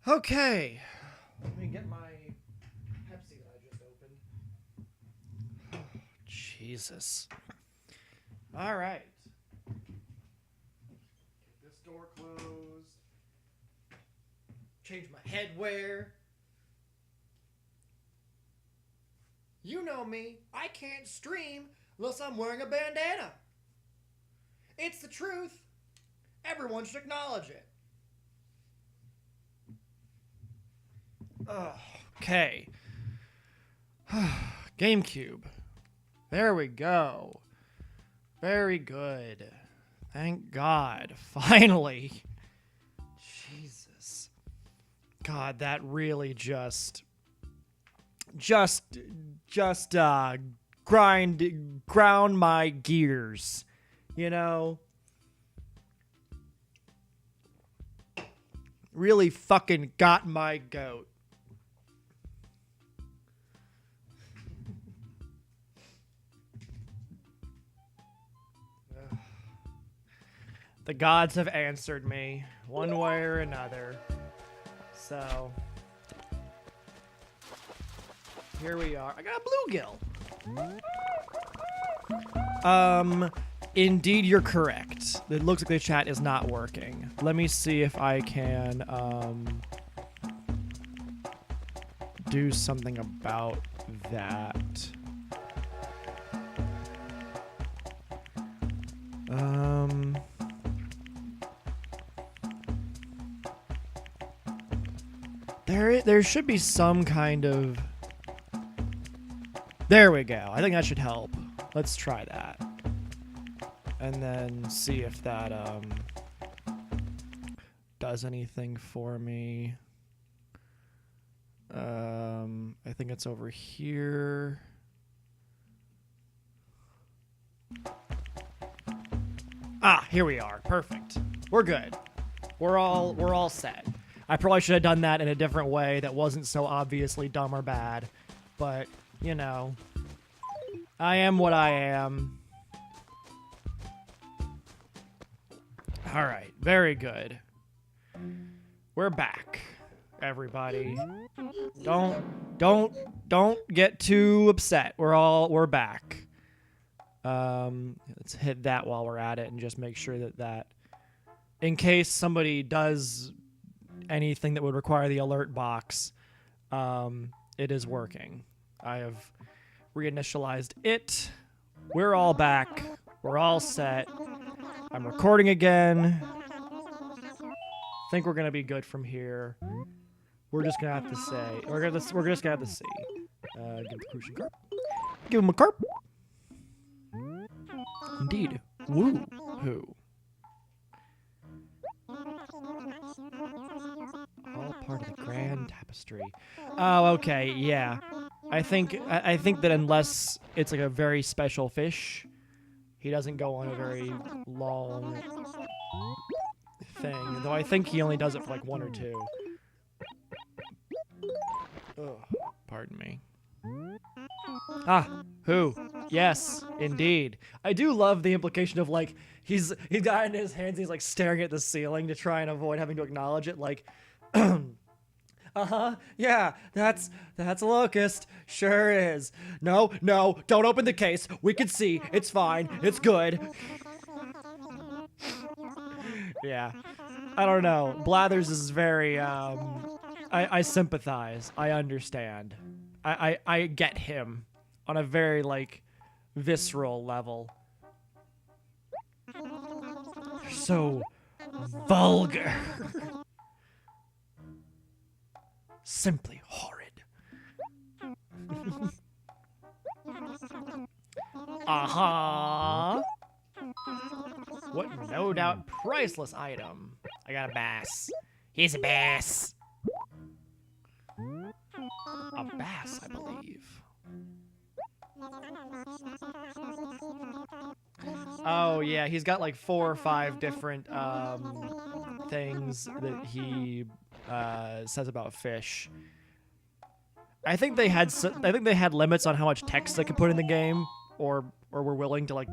Okay. Let me get my Pepsi that I just opened. Jesus. All right. Get this door closed. Change my headwear. You know me. I can't stream unless I'm wearing a bandana. It's the truth. Everyone should acknowledge it. Okay. GameCube. There we go. Very good. Thank God. Finally. Jesus. God, that really just ground my gears. You know? Really fucking got my goat. The gods have answered me, one way or another. So, here we are. I got a bluegill. Indeed, you're correct. It looks like the chat is not working. Let me see if I can, do something about that. There should be some kind of... There we go. I think that should help. Let's try that. And then see if that does anything for me. I think it's over here. Ah, here we are. Perfect. We're good. We're all set. I probably should have done that in a different way that wasn't so obviously dumb or bad. But, you know, I am what I am. All right, very good. We're back, everybody. Don't get too upset. We're back. Let's hit that while we're at it and just make sure that in case somebody does anything that would require the alert box, it is working. I have reinitialized it. We're all back. We're all set. I'm recording again. I think we're gonna be good from here. We're just gonna have to say. We're just gonna have to see. Give the Crucian carp. Give him a carp. Indeed. Woo hoo. All part of the grand tapestry. Oh, okay, yeah. I think that unless it's like a very special fish, he doesn't go on a very long thing. Though I think he only does it for like one or two. Ugh, pardon me. Ah, who? Yes, indeed. I do love the implication of like he's got it in his hands and he's like staring at the ceiling to try and avoid having to acknowledge it. Like, yeah, that's a locust. Sure is. No, don't open the case. We can see. It's fine. It's good. Yeah, I don't know. Blathers is very. I sympathize. I understand. I get him on a very, like, visceral level. They're so vulgar. Simply horrid. What no doubt priceless item. I got a bass. He's a bass. A bass, I believe. Oh, yeah, he's got like 4 or 5 different things that he says about fish. I think they had limits on how much text they could put in the game, or or were willing to like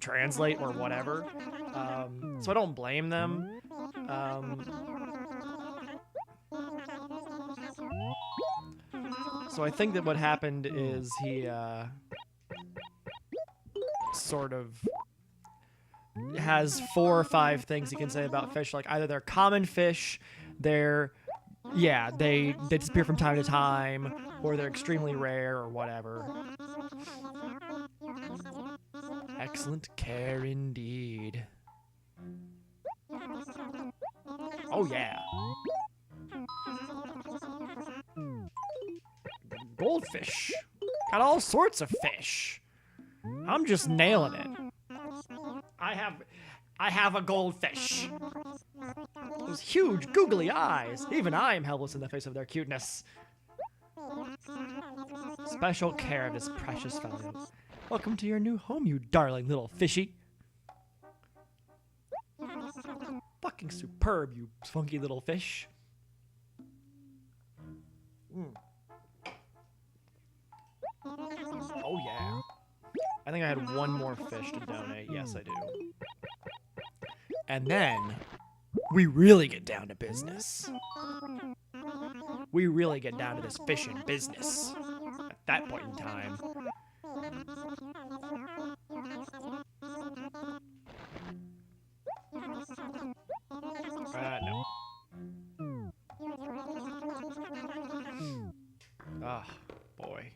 translate or whatever. So I don't blame them. So I think that what happened is he sort of has 4 or 5 things he can say about fish. Like either they're common fish, they disappear from time to time, or they're extremely rare or whatever. Excellent care indeed. Oh yeah. Goldfish. Got all sorts of fish. I'm just nailing it. I have a goldfish. Those huge googly eyes. Even I am helpless in the face of their cuteness. Special care of this precious fellow. Welcome to your new home, you darling little fishy. Fucking superb, you funky little fish. Oh yeah. I think I had one more fish to donate. Yes, I do. And then we really get down to business. We really get down to this fishing business at that point in time. No. Ah, boy.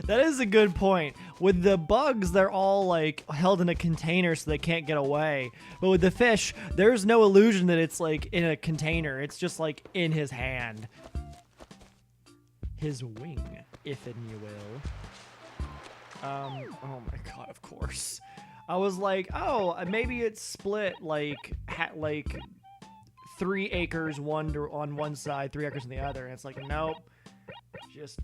That is a good point. With the bugs, they're all like held in a container so they can't get away. But with the fish, there's no illusion that it's like in a container. It's just like in his hand. His wing, if you will. Oh my god, of course. I was like, oh, maybe it's split like 3 acres on one side, 3 acres on the other. And it's like, nope. Just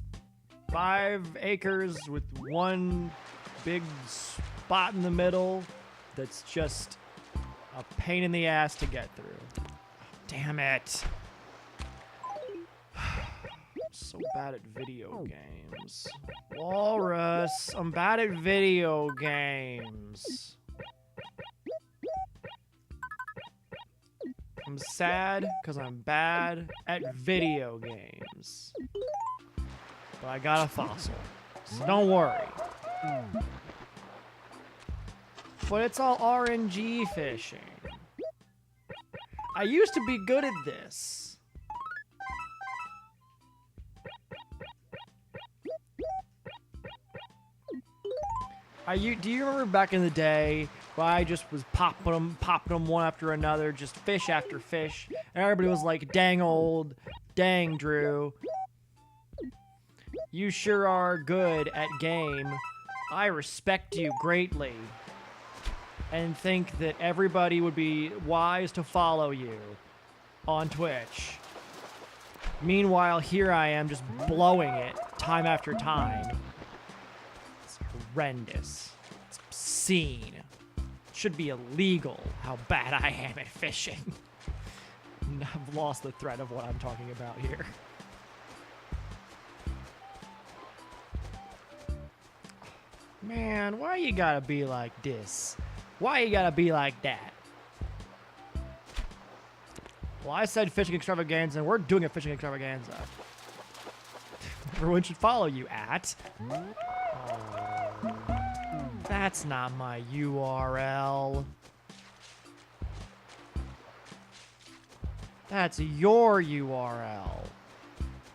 5 acres with one big spot in the middle that's just a pain in the ass to get through. Damn it. I'm so bad at video games. Walrus, I'm bad at video games. I'm sad because I'm bad at video games. But I got a fossil, so don't worry. But it's all RNG fishing. I used to be good at this. Do you remember back in the day where I just was popping them one after another, just fish after fish, and everybody was like, dang Drew. You sure are good at game. I respect you greatly. And think that everybody would be wise to follow you on Twitch. Meanwhile, here I am just blowing it time after time. It's horrendous. It's obscene. It should be illegal how bad I am at fishing. I've lost the thread of what I'm talking about here. Man, why you gotta be like this? Why you gotta be like that? Well, I said fishing extravaganza, and we're doing a fishing extravaganza. Everyone should follow you at. Oh, that's not my URL. That's your URL.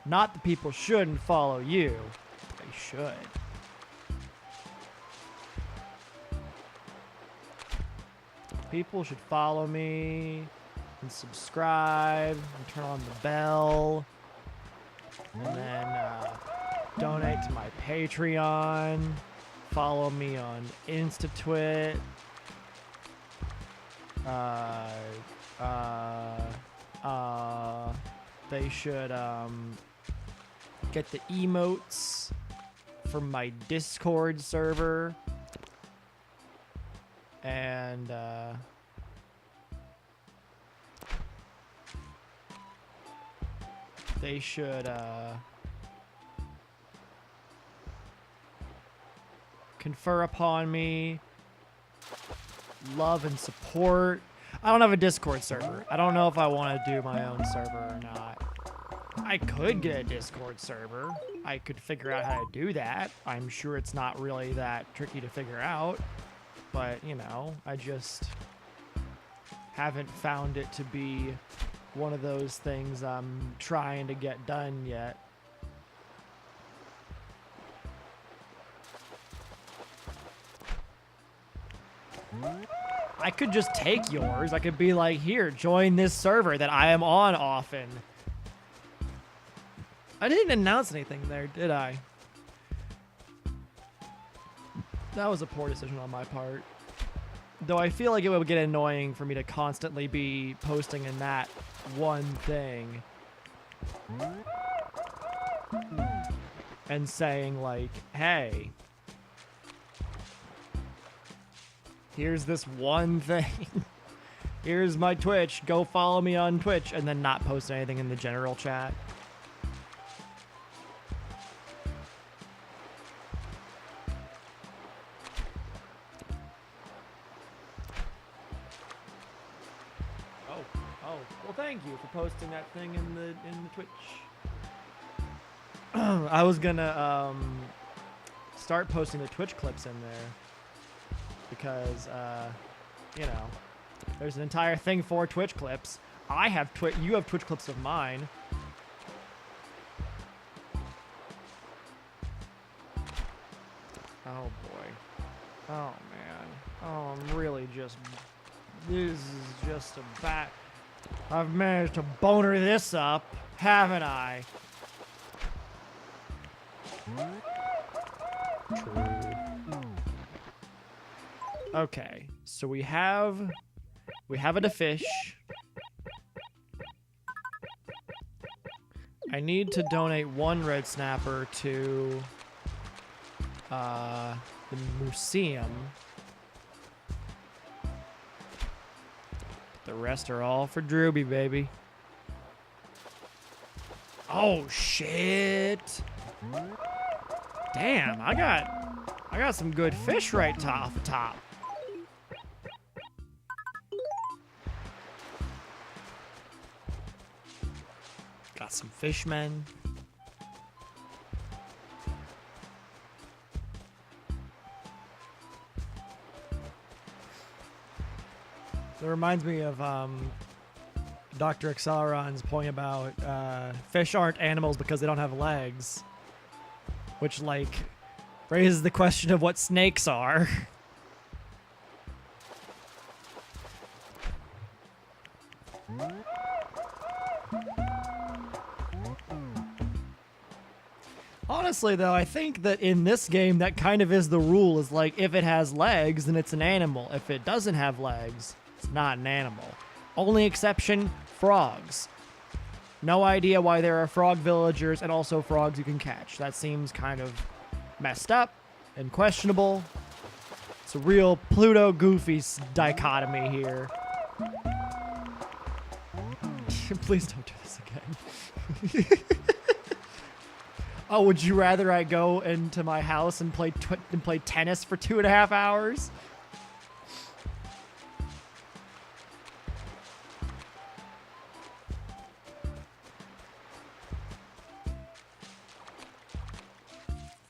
Not the people shouldn't follow you. They should. People should follow me and subscribe and turn on the bell and then donate to my Patreon. Follow me on InstaTwit. They should get the emotes from my Discord server. And they should confer upon me love and support. I don't have a Discord server. I don't know if I want to do my own server or not. I could get a Discord server. I could figure out how to do that. I'm sure it's not really that tricky to figure out. But, you know, I just haven't found it to be one of those things I'm trying to get done yet. I could just take yours. I could be like, here, join this server that I am on often. I didn't announce anything there, did I? That was a poor decision on my part. Though I feel like it would get annoying for me to constantly be posting in that one thing. And saying like, hey, here's this one thing. Here's my Twitch. Go follow me on Twitch. And then not post anything in the general chat. Well, thank you for posting that thing in the Twitch. I was gonna start posting the Twitch clips in there because you know, there's an entire thing for Twitch clips. I have you have Twitch clips of mine. Oh boy. Oh man. Oh, I'm really just. This is just a bat. I've managed to boner this up, haven't I? True. Okay, so we have a fish. I need to donate one red snapper to the museum. The rest are all for Drewby, baby. Oh shit! Damn, I got some good fish right off the top. Got some fishmen. It reminds me of Dr. Acceleron's point about fish aren't animals because they don't have legs, which like raises the question of what snakes are. Honestly, though, I think that in this game, that kind of is the rule, is like, if it has legs, then it's an animal. If it doesn't have legs, it's not an animal. Only exception, frogs. No idea why there are frog villagers and also frogs you can catch. That seems kind of messed up and questionable. It's a real Pluto-Goofy dichotomy here. Please don't do this again. Oh, would you rather I go into my house and play tennis for 2.5 hours?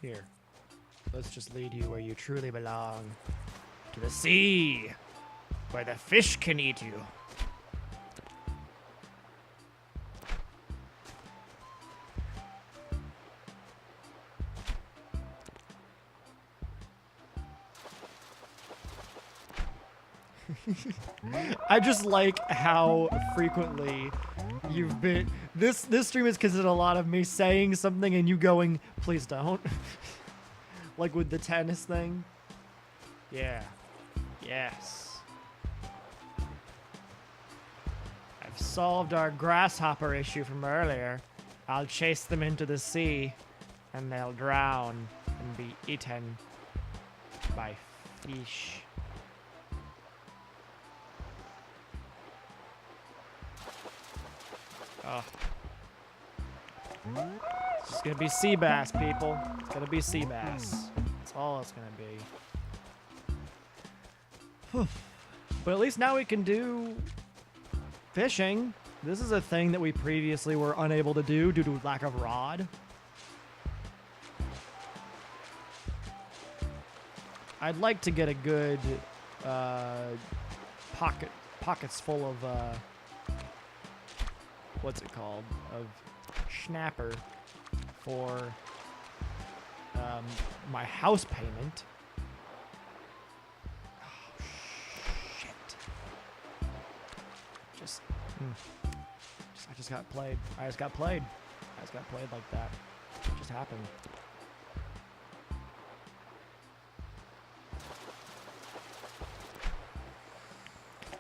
Here, let's just lead you where you truly belong. To the sea, where the fish can eat you. I just like how frequently you've been. This stream is considered a lot of me saying something and you going, please don't. Like with the tennis thing. Yeah. Yes. I've solved our grasshopper issue from earlier. I'll chase them into the sea and they'll drown and be eaten by fish. Oh. It's just gonna be sea bass, people. It's gonna be sea bass. That's all it's gonna be. But at least now we can do fishing. This is a thing that we previously were unable to do due to lack of rod. I'd like to get a good pockets full of what's it called, of snapper for my house payment. Oh, shit. I just got played. I just got played like that. It just happened.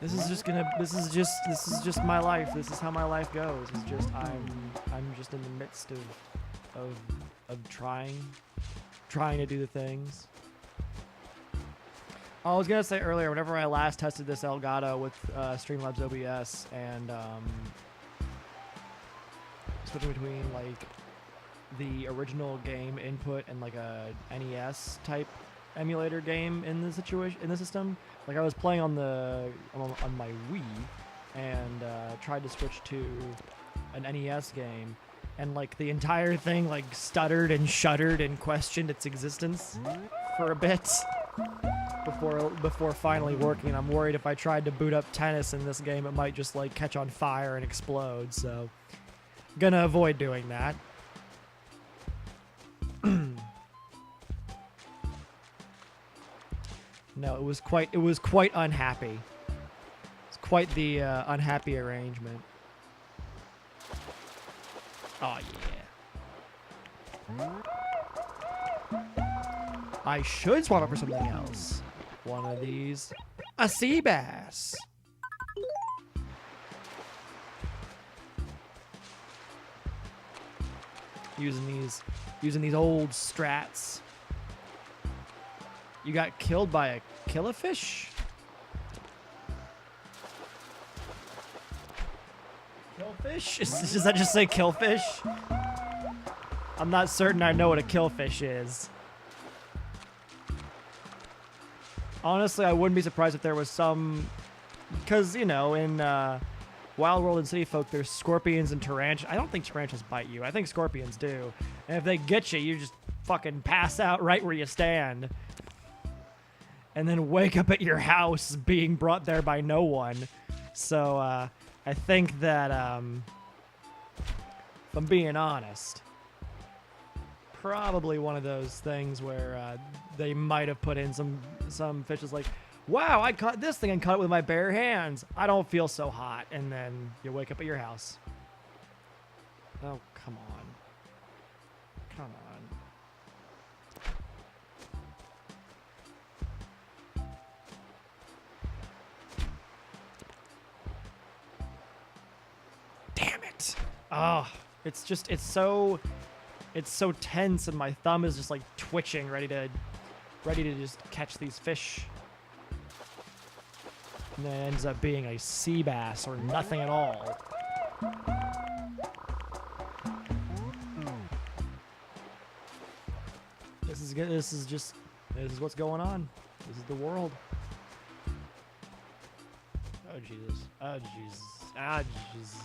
This is just my life. This is how my life goes. It's just I'm just in the midst of trying to do the things. I was gonna say earlier, whenever I last tested this Elgato with Streamlabs OBS and switching between like the original game input and like a NES type emulator game in the system. Like I was playing on my Wii and tried to switch to an NES game, and like the entire thing like stuttered and shuddered and questioned its existence for a bit before finally working. I'm worried if I tried to boot up Tennis in this game, it might just like catch on fire and explode. So, gonna avoid doing that. No, it was quite unhappy. It's quite the unhappy arrangement. Oh yeah. I should swap it for something else. One of these, a sea bass. Using these old strats. You got killed by a killifish? Killfish? Does that just say killfish? I'm not certain I know what a killfish is. Honestly, I wouldn't be surprised if there was some... Because, you know, in Wild World and City Folk, there's scorpions and tarantulas. I don't think tarantulas bite you. I think scorpions do. And if they get you, you just fucking pass out right where you stand. And then wake up at your house being brought there by no one. So, I think that, if I'm being honest, probably one of those things where they might have put in some fishes like, wow, I caught this thing and caught it with my bare hands. I don't feel so hot. And then you wake up at your house. Oh, come on. Come on. Oh, it's so tense, and my thumb is just like twitching, ready to just catch these fish. And then it ends up being a sea bass or nothing at all. This is good. This is what's going on. This is the world. Oh Jesus. Oh Jesus. Ah Jesus.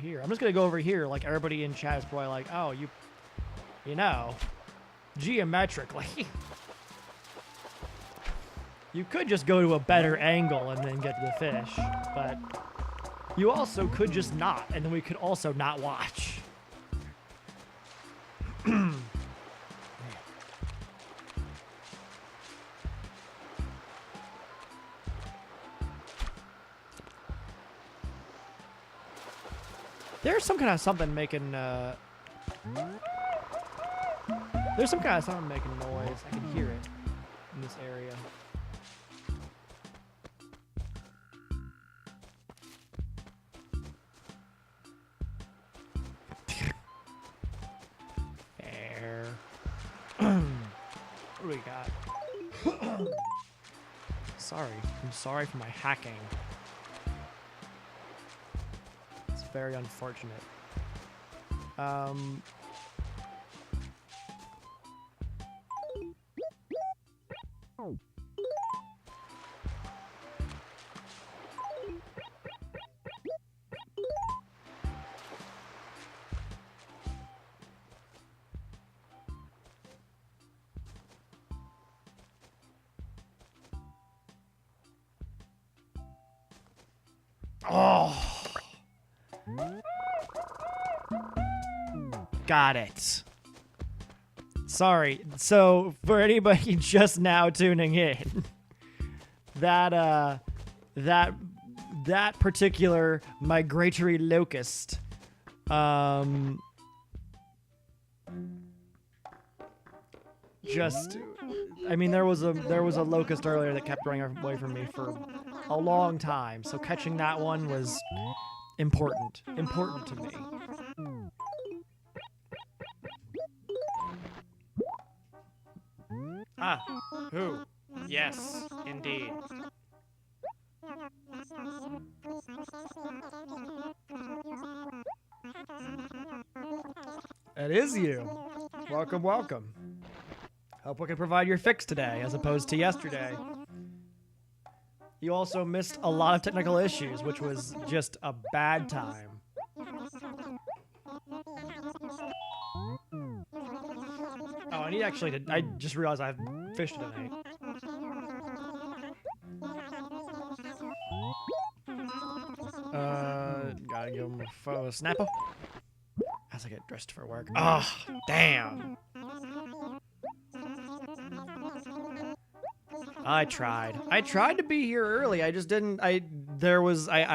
Here. I'm just gonna go over here. Like everybody in chat is probably like, oh, you know, geometrically, you could just go to a better angle and then get to the fish, but you also could just not, and then we could also not watch. There's some kind of something making, there's some kind of something making noise. I can hear it in this area. There. What do we got? Sorry. I'm sorry for my hacking. It's very unfortunate. Oh. Got it. Sorry. So, for anybody just now tuning in, that particular migratory locust just, I mean, there was a locust earlier that kept running away from me for a long time, so catching that one was important to me. Ah, who? Yes, indeed. It is you. Welcome, welcome. Hope we can provide your fix today, as opposed to yesterday. You also missed a lot of technical issues, which was just a bad time. Oh, I need actually to. I just realized I have fish tonight. Gotta give him a snapper as I get dressed for work. Oh, damn. I tried. I tried to be here early. I just didn't. I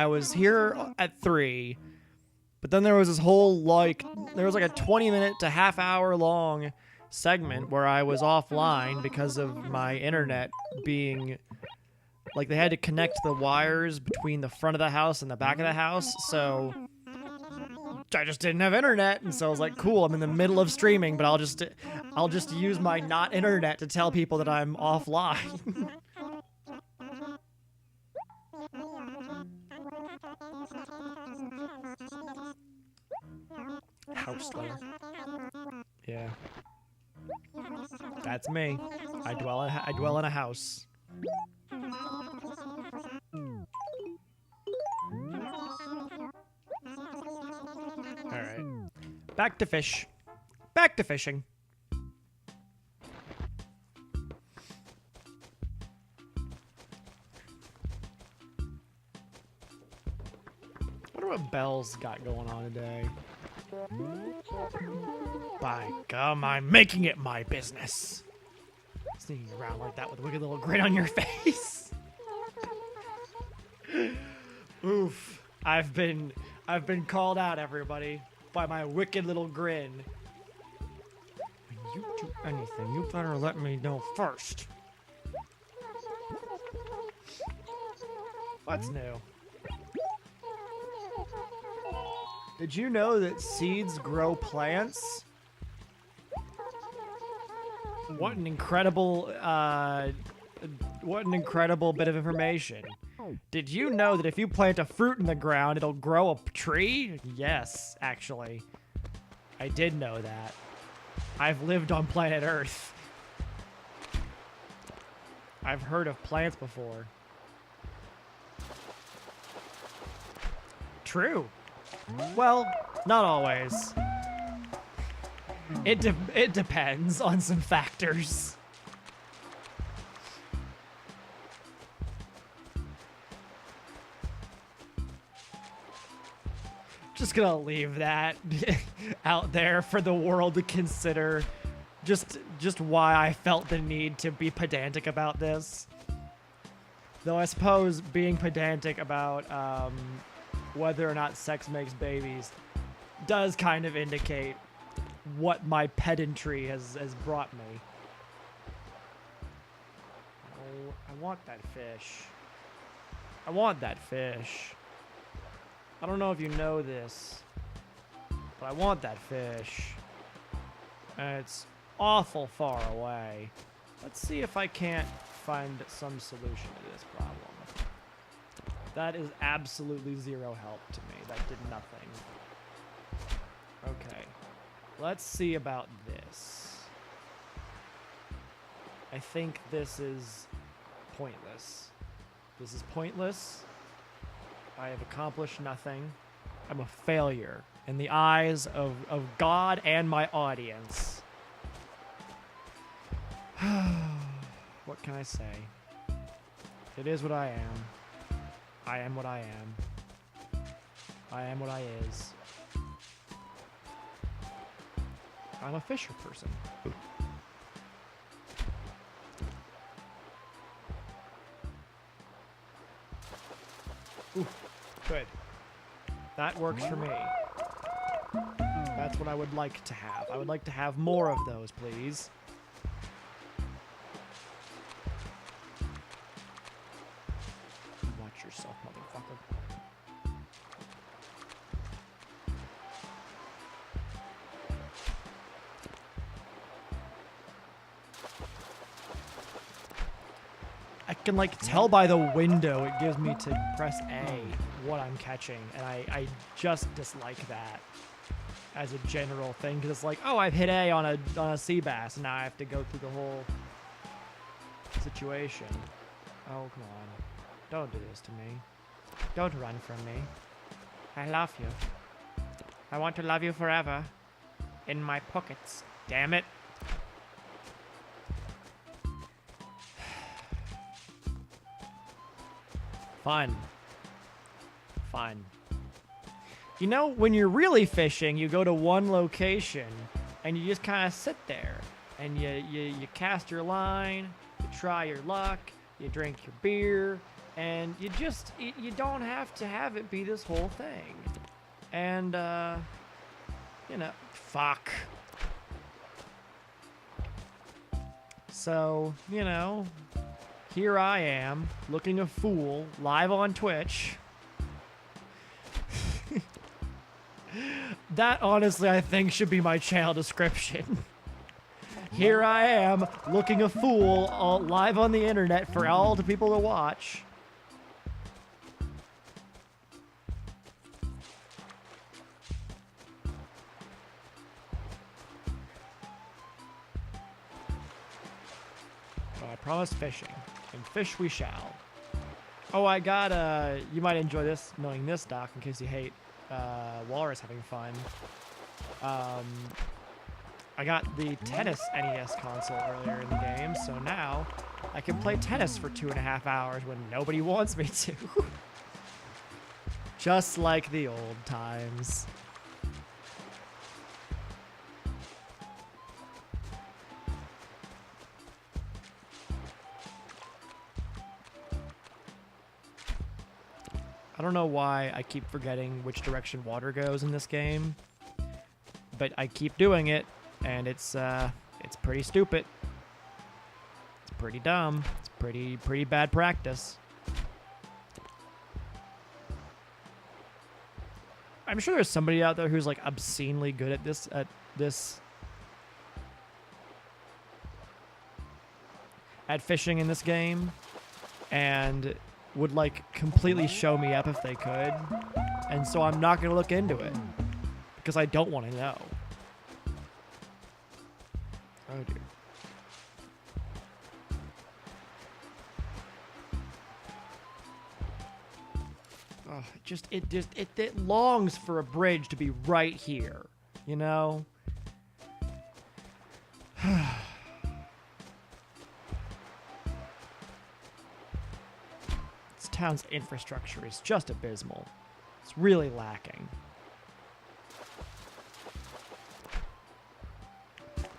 was here at 3, but then there was this whole there was like a 20-minute to half-hour long segment where I was offline because of my internet being like they had to connect the wires between the front of the house and the back of the house, so I just didn't have internet, and so I was like, cool, I'm in the middle of streaming, but I'll just use my not internet to tell people that I'm offline. House dweller. Yeah. That's me. I dwell in a house. Alright. Back to fish. Back to fishing. What about Bell's got going on today? By gum, I'm making it my business. Sneaking around like that with a wicked little grin on your face. Oof. I've been called out, everybody, by my wicked little grin. When you do anything, you better let me know first. What's new? Did you know that seeds grow plants? What an incredible bit of information. Did you know that if you plant a fruit in the ground, it'll grow a tree? Yes, actually. I did know that. I've lived on planet Earth. I've heard of plants before. True. Well, not always. It depends on some factors. Just gonna leave that out there for the world to consider. Just why I felt the need to be pedantic about this. Though I suppose being pedantic about whether or not sex makes babies does kind of indicate what my pedantry has brought me. Oh, I want that fish. I want that fish. I don't know if you know this, but I want that fish. And it's awful far away. Let's see if I can't find some solution to this problem. That is absolutely zero help to me. That did nothing. Okay. Let's see about this. I think this is pointless. This is pointless. I have accomplished nothing. I'm a failure in the eyes of God and my audience. What can I say? It is what I am. I am what I am. I am what I is. I'm a fisher person. Ooh, good. That works for me. That's what I would like to have. I would like to have more of those, please. Watch yourself, motherfucker. I can like tell by the window it gives me to press A what I'm catching, and I just dislike that as a general thing, because it's like, oh, I've hit A on a sea bass, and now I have to go through the whole situation. Oh, come on. Don't do this to me. Don't run from me. I love you. I want to love you forever. In my pockets. Damn it. Fun. Fun. You know, when you're really fishing, you go to one location and you just kind of sit there and you cast your line, you try your luck, you drink your beer, and you don't have to have it be this whole thing. And, you know, fuck. So, you know, here I am, looking a fool, live on Twitch. That, honestly, I think should be my channel description. Here I am, looking a fool, live on the internet for all the people to watch. Well, I promised fishing, and fish we shall. Oh, I got, you might enjoy this, knowing this, Doc, in case you hate Walrus having fun. I got the tennis NES console earlier in the game, so now I can play tennis for 2.5 hours when nobody wants me to. Just like the old times. I don't know why I keep forgetting which direction water goes in this game, but I keep doing it, and it's pretty stupid. It's pretty dumb. It's pretty bad practice. I'm sure there's somebody out there who's like obscenely good at at fishing in this game, and would like completely show me up if they could, and so I'm not gonna look into it because I don't want to know. Oh dear. Oh, it longs for a bridge to be right here, you know? Town's infrastructure is just abysmal. It's really lacking.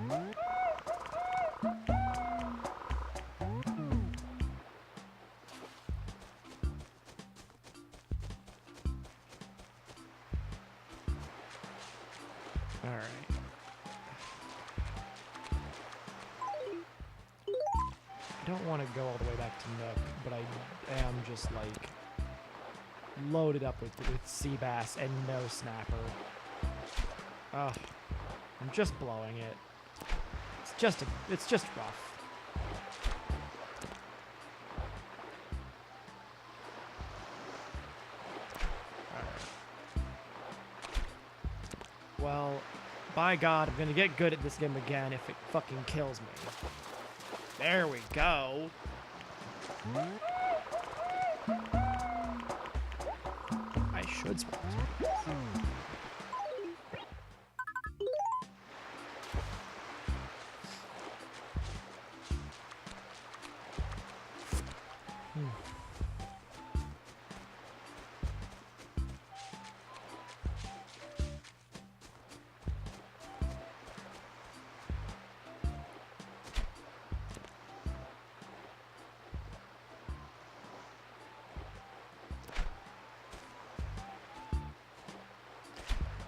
All right. I don't want to go all the way back to Nook, but I am just like loaded up with sea bass and no snapper. Ugh, I'm just blowing it. It's just rough. Well, by God, I'm gonna get good at this game again if it fucking kills me. There we go. I should swap.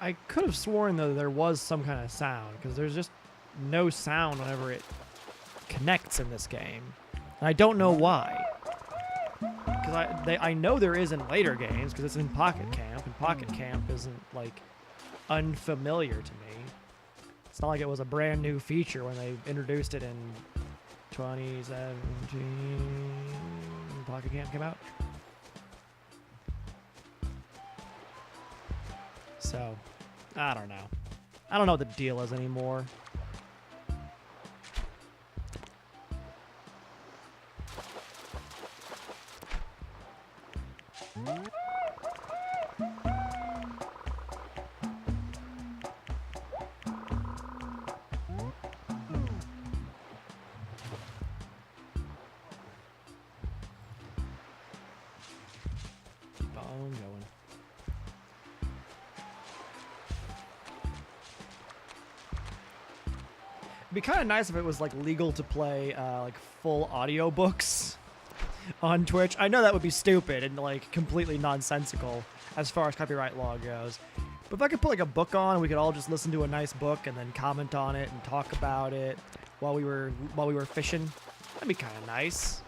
I could have sworn though there was some kind of sound because there's just no sound whenever it connects in this game, and I don't know why. Because I know there is in later games because it's in Pocket Camp, and Pocket Camp isn't like unfamiliar to me. It's not like it was a brand new feature when they introduced it in 2017. Pocket Camp came out. So, I don't know. I don't know what the deal is anymore. Keep on going. It'd be kind of nice if it was like legal to play like full audiobooks on Twitch. I know that would be stupid and like completely nonsensical as far as copyright law goes. But if I could put like a book on, we could all just listen to a nice book and then comment on it and talk about it while we were fishing. That'd be kind of nice.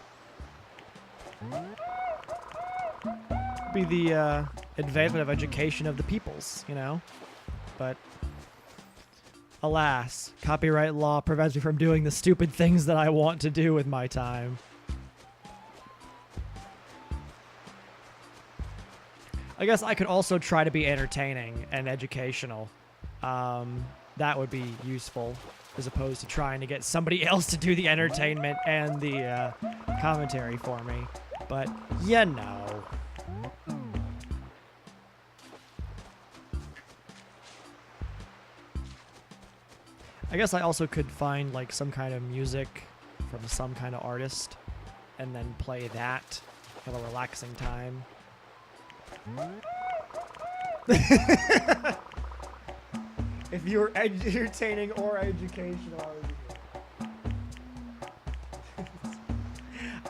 Be the advancement of education of the peoples, you know. But alas, copyright law prevents me from doing the stupid things that I want to do with my time. I guess I could also try to be entertaining and educational. That would be useful, as opposed to trying to get somebody else to do the entertainment and the commentary for me. But, you know. I guess I also could find like some kind of music from some kind of artist and then play that. Have a relaxing time. If you're entertaining or educational.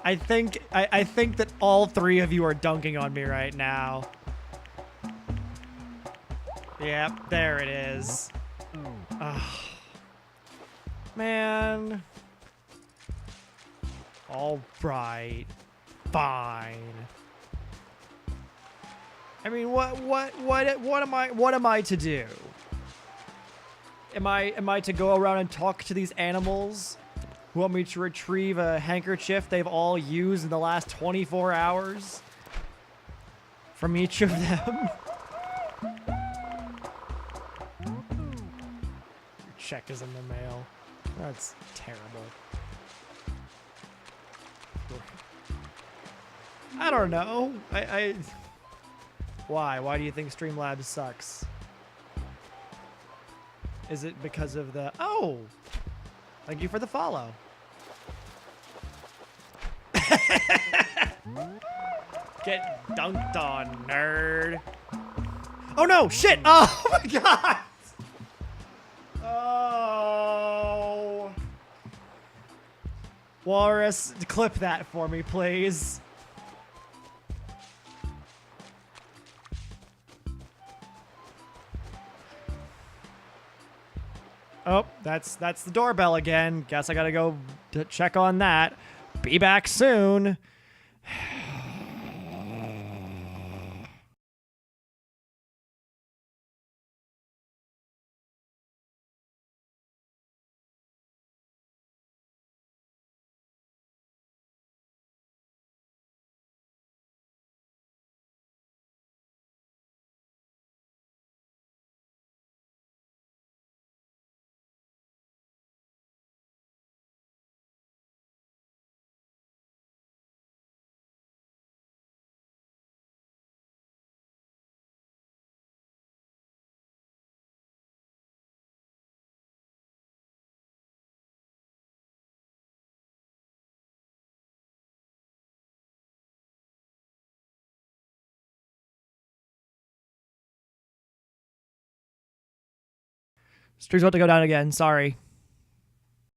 I think that all three of you are dunking on me right now. Yep, there it is. Ugh. Man. All right. Fine. I mean, what am I to do? Am I to go around and talk to these animals who want me to retrieve a handkerchief they've all used in the last 24 hours from each of them? Your check is in the mail. That's terrible. I don't know. Why? Why do you think Streamlabs sucks? Is it because of the... Oh! Thank you for the follow. Get dunked on, nerd. Oh no! Shit! Oh my god! Oh... Walrus, clip that for me, please. Oh, that's the doorbell again. Guess I gotta go check on that. Be back soon. Stream's about to go down again. Sorry.